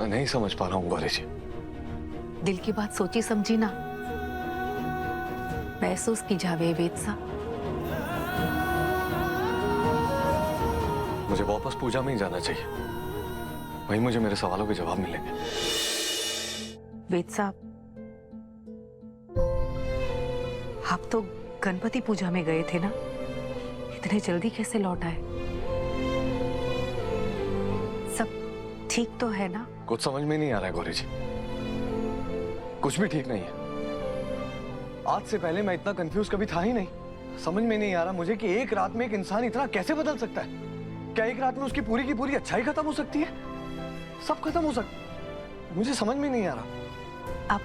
मैं नहीं समझ पा रहा हूँ गौरी जी। दिल की बात सोची समझी ना, महसूस की जावे वेद सा। मुझे वापस पूजा में ही जाना चाहिए, वहीं मुझे मेरे सवालों के जवाब मिलेंगे। वेद साहब, आप तो गणपति पूजा में गए थे ना, इतने जल्दी कैसे लौट आए? सब ठीक तो है ना? कुछ समझ में नहीं आ रहा है गौरी जी, कुछ भी ठीक नहीं है। आज से पहले मैं इतना कंफ्यूज कभी था ही नहीं। समझ में नहीं आ रहा मुझे कि एक रात में एक इंसान इतना कैसे बदल सकता है। क्या एक रात में उसकी पूरी की पूरी अच्छाई खत्म हो सकती है? सब खत्म हो सकता, मुझे समझ में नहीं आ रहा। आप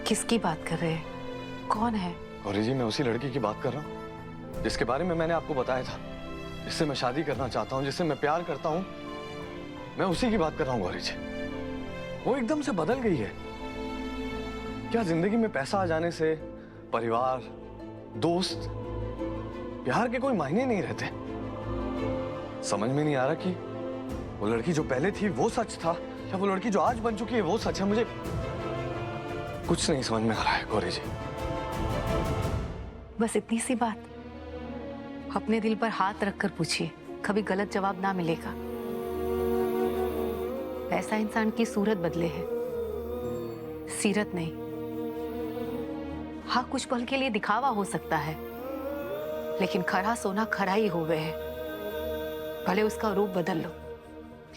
किसकी बात कर रहे हैं? कौन है? गौरी जी, मैं उसी लड़की की बात कर रहा हूँ जिसके बारे में मैंने आपको बताया था, जिससे मैं शादी करना चाहता हूँ, जिससे मैं प्यार करता हूँ। मैं उसी की बात कर रहा हूँ गौरी जी। वो एकदम से बदल गई है। क्या जिंदगी में पैसा आ जाने से परिवार, दोस्त, प्यार के कोई मायने नहीं रहते? समझ में नहीं आ रहा कि वो लड़की जो पहले थी वो सच था, या वो लड़की जो आज बन चुकी है वो सच है। मुझे कुछ नहीं समझ में आ रहा है गौरी जी। बस इतनी सी बात, अपने दिल पर हाथ रखकर पूछिए, कभी गलत जवाब ना मिलेगा। ऐसा इंसान की सूरत बदले है, सीरत नहीं। हाँ, कुछ पल के लिए दिखावा हो सकता है, लेकिन खरा सोना खरा ही हो गए है। भले उसका रूप बदल लो,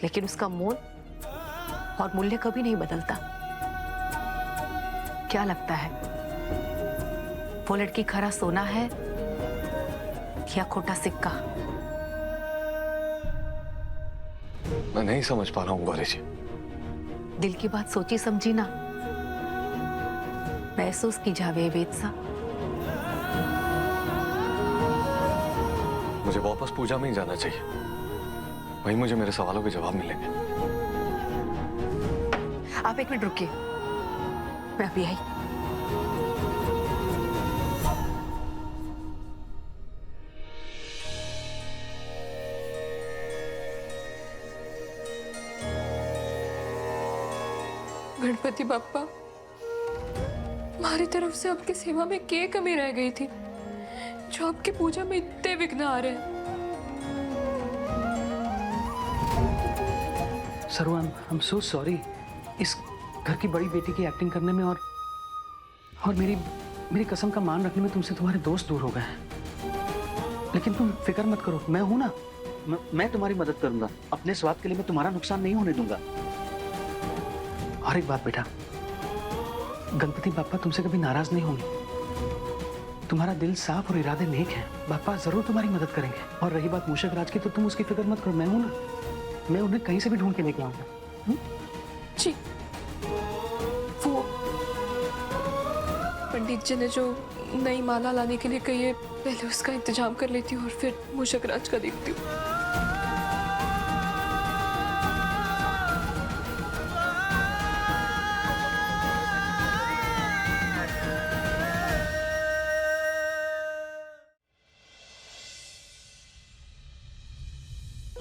लेकिन उसका मोल और मूल्य कभी नहीं बदलता। क्या लगता है, वो लड़की खरा सोना है या खोटा सिक्का? मैं नहीं समझ पा रहा हूँ गौरी जी। दिल की बात सोची समझी ना, महसूस की जावे वेद सा। मुझे वापस पूजा में ही जाना चाहिए, वहीं मुझे मेरे सवालों के जवाब मिलेंगे। आप एक मिनट रुकिए, मैं अभी आई। गणपति बाप्पा, हमारी तरफ से आपकी सेवा में क्या कमी रह गई थी जो आपकी पूजा में इतने विघ्न आ रहे हैं? सरू, आई एम सो सॉरी। इस घर की बड़ी बेटी की एक्टिंग करने में और मेरी कसम का मान रखने में तुमसे तुम्हारे दोस्त दूर हो गए हैं। लेकिन तुम फिक्र मत करो, मैं हूं ना। मैं तुम्हारी मदद करूंगा। अपने स्वार्थ के लिए मैं तुम्हारा नुकसान नहीं होने दूंगा। और एक बात बेटा, गणपति बाप्पा तुमसे कभी नाराज नहीं होंगे। तुम्हारा दिल साफ और इरादे नेक हैं। बाप्पा जरूर तुम्हारी मदद करेंगे। और रही बात मूषक राज की, तो तुम उसकी फिक्र मत करो, मैं हूं ना। मैं उन्हें कहीं से भी ढूंढ के लेके आऊंगा। जी, वो पंडित जी ने जो नई माला लाने के लिए कही है, पहले उसका इंतजाम कर लेती हूँ और फिर मूषक राज का देखती हूँ।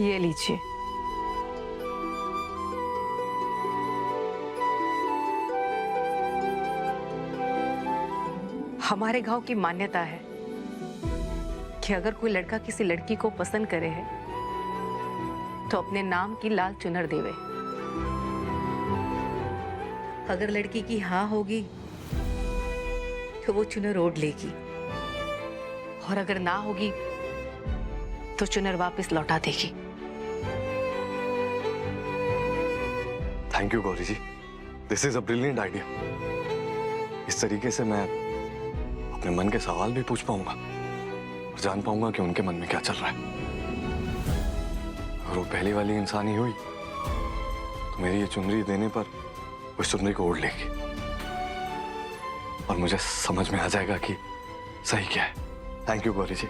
ये लीजिए। हमारे गांव की मान्यता है कि अगर कोई लड़का किसी लड़की को पसंद करे है तो अपने नाम की लाल चुनर देवे। अगर लड़की की हाँ होगी तो वो चुनर ओढ़ लेगी, और अगर ना होगी तो चुनर वापस लौटा देगी। Thank you Gauri ji, this is a brilliant idea. इस तरीके से मैं अपने मन के सवाल भी पूछ पाऊंगा और जान पाऊंगा कि उनके मन में क्या चल रहा है। और वो पहली वाली इंसान ही हुई तो मेरी ये चुनरी देने पर उस चुनरी को ओढ़ लेगी और मुझे समझ में आ जाएगा कि सही क्या है। Thank you Gauri ji.